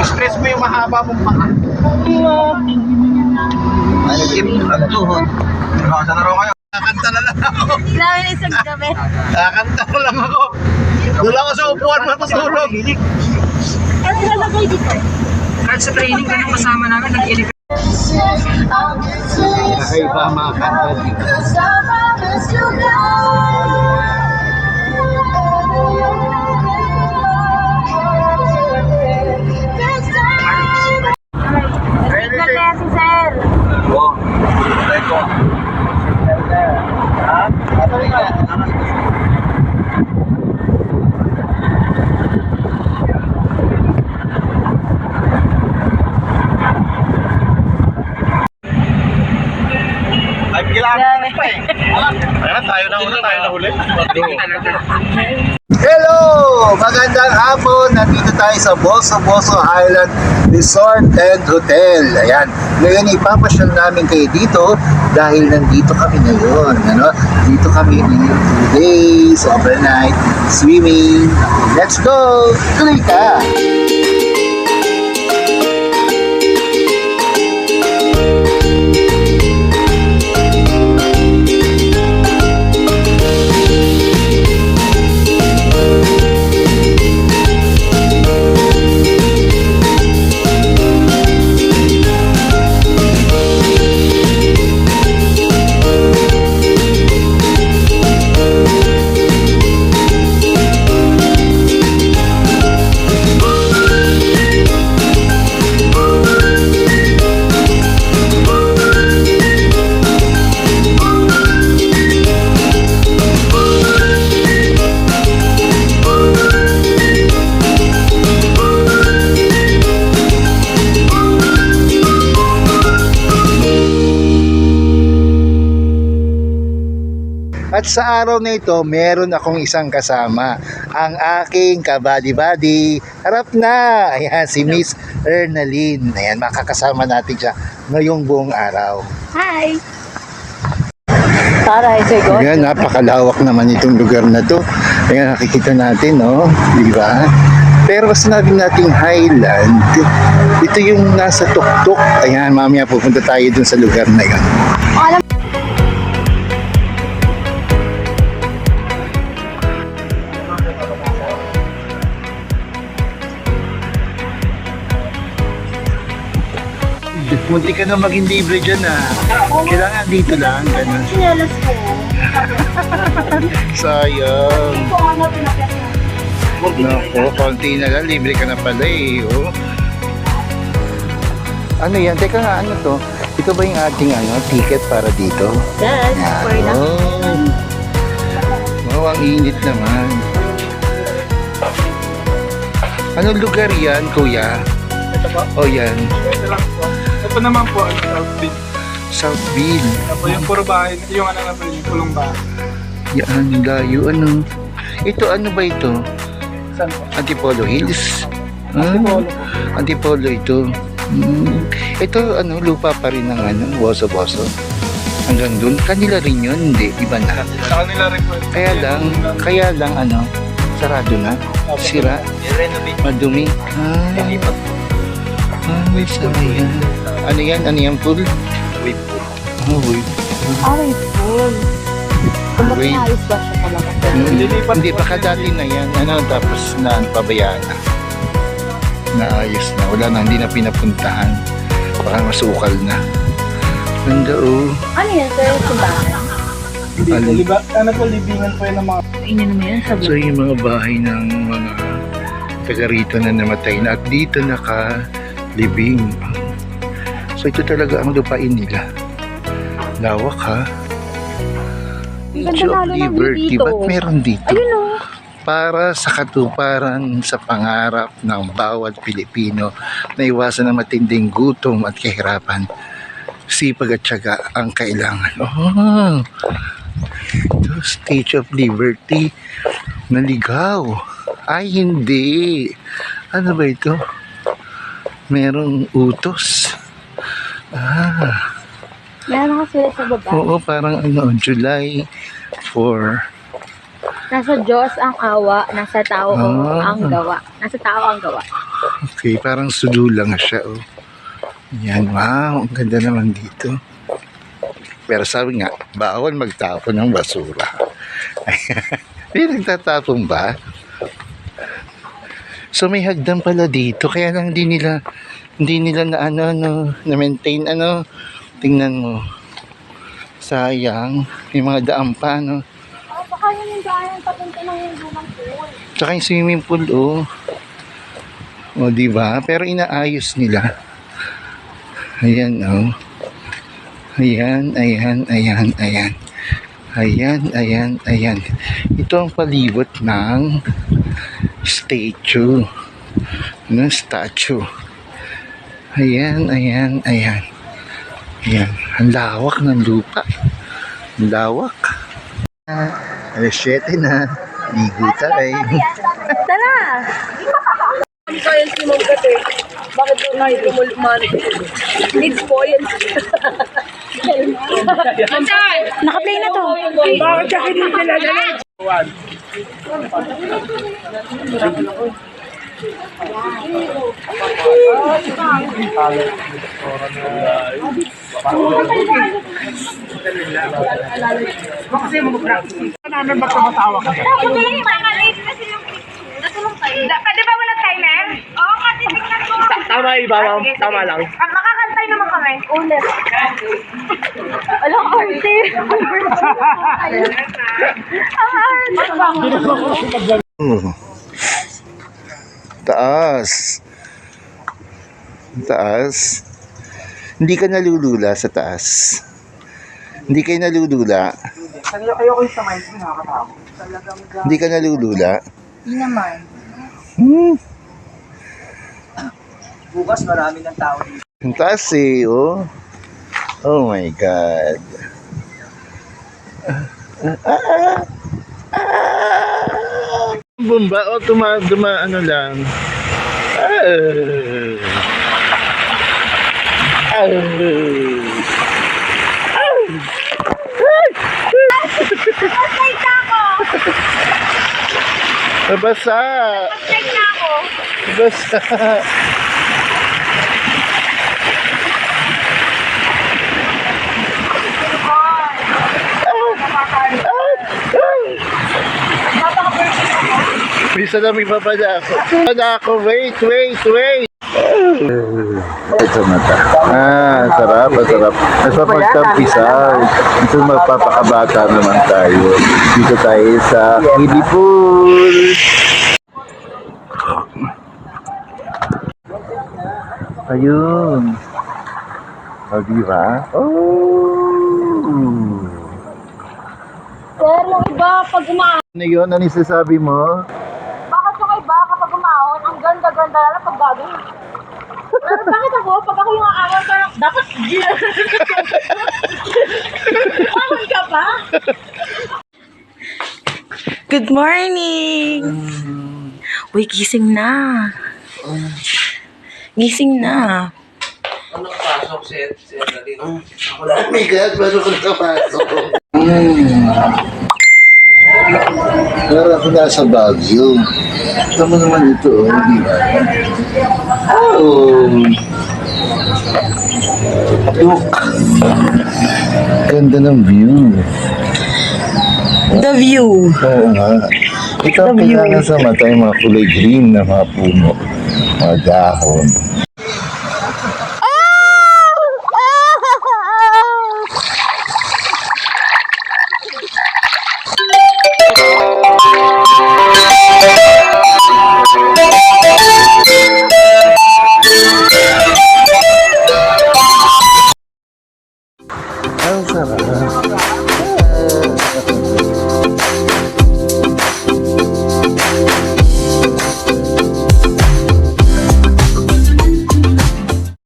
Stress mo yung mahaba mong paa. Ay, game ang tuhod. Saan na raw kayo? Kakanta na lang ako. Grabe na isang gabi. Kakanta na lang ako. Doon ako sa upuan matutulog. Ano nalagay dito? Kahit sa training ka nung kasama namin, nag-elevate. Kakaiba mga kanta dito. Nagkaya si Sir. Oo. Ito. Ha? Ay, kailangan pa eh. Ayan, tayo na huli. Hello! Magandang hapon! Nandito tayo sa Boso Highland Resort and Hotel. Ayan. Ngayon ipapasyal namin kayo dito dahil nandito kami ngayon. Ano? Dito kami in 2 days, overnight, swimming. Let's go! Tuloy ka! At sa araw na ito, meron akong isang kasama, ang aking kabady-bady. Harap na! Ayan, si Miss Ernaline. Ayan, makakasama natin siya ngayong buong araw. Hi! Tara, Sir God. Ayan, napakalawak naman itong lugar na to. Ayan, nakikita natin, no? Di ba? Pero sinabi nating Highland, ito yung nasa tuktok. Ayan, mamaya pupunta tayo dun sa lugar na yun. Alam Munti ka na maging libre dyan, ah. Kailangan dito lang, ganun. sinelas ko. Sayang. Ito ano pinapyasa. Naku, konti na lang, libre ka na pala eh. Oh. Ano yan? Teka nga, ano to? Ito ba yung ating ticket para dito? Yes, for na. Oh, ang init naman. Anong lugar yan, kuya? Ito po? Oh, yan. Ito lang po. Ito naman po, Southfield. Southville. Ito po yung puro bahay, yung ano na po, yung pulong bahay. Yan, layo. Ano? Ito, ano ba ito? Saan po? Antipolo Hills? Antipolo po. Antipolo ito. Ito, lupa pa rin ng Boso-Boso. Hanggang dun. Kanila rin yun, hindi. Iba na. Sa kanila rin po. Kaya lang, sarado na. Sira. I-renovate. Madumi. Ilipat po. Sayang. Ano yan, pool? Wave pool. Wave. Ay, full. Kung ba't Wait. inaayos ba siya talaga? Hindi pa kadali na yan. Tapos pabayaan na. Naayos na. Wala na, hindi na pinapuntahan. Baka masukal na. Ganda, oh. Ano yan, Sir? Simbahan? Hindi Ano? po, ano po, libingan po yun ng mga... Ina naman yan, sabi. So yung mga bahay ng mga taga rito na namatay na at dito nakalibing. So ito talaga ang lupain nila. Lawak, ha? Ang Beach ganda of lalo ng view Liberty. dito. Ba't meron dito? Ayun o. Para sa katuparan sa pangarap ng bawat Pilipino na iwasan ang matinding gutom at kahirapan. Sipag at tiyaga ang kailangan. Oh, ito, Statue of Liberty. Naligaw. Ay, hindi. Ano ba ito? Merong utos. Meron kasi sila sa baba. Oo, parang July 4. Nasa Diyos ang awa, nasa tao ang gawa. Nasa tao ang gawa. Okay, parang sudulang siya, oh. Yan, wow, ang ganda naman dito. Pero sabi nga, bawal magtapon ng basura. Hindi nagtatapon ba? So may hagdan pala dito, kaya lang hindi nila na na-maintain, tingnan mo. Sayang, may mga daan pa, Baka yun yung daan papunta ng yung lumang pool. Tsaka yung swimming pool, oh. O, diba? Pero inaayos nila. Ayan, oh. Ayan. Ayan. Ito ang palibot ng statue. Statue. Ayan. Ayan. Ang lawak ng lupa. Ang lawak. Alas 7 na. Ligo tayo. Tara! Kaya si Mong Kate, bakit doon na ito manik? Needs buoyancy. Naka-play na to. Bakit siya kinikilagali? Kasi mag-practice. Namin ba tumatawa ka? Pwede ba walang timer? Oo nga, titignan ko. Tama iba, ma'am. Tama lang. Makakantay naman kami. Ulit. Alang arte. Oh. Taas. Hindi ka nalulula sa taas. Hindi kayo nalulula. Ayoko yung sa mind ko, nakakatakot. Hindi ka nalulula. Hindi naman. Bukas marami ng tao dito. Ang taas eh, oh. Oh my God. Bumba o ano lang. Nabasa. Take na ako. Nabasa. May salamin pa pala ako. Wait. Ito na ta. Sarap. Nasa pagtampisaw. Ito magpapakabata naman tayo. Dito tayo sa kiddie pool. Ayun. O, diba? Sir, yung iba pag umahon. Ano yun? Ano yung sasabi mo? Bakit yung iba kapag umahon, ang ganda-ganda lang pag gagawin. Pero bakit ako? Pag ako yung aawal, parang dapat ahon ka pa? Good morning! Uy, gising na. Gising na. Oh my God, bago ko nakapasok. Pero ako nasa Baguio. Tama naman ito, di ba? Oh! Look! Ganda ng view. The view. Oo nga. Ito ang kailangan sa mata, yung mga kulay green na mga puno, mga dahon.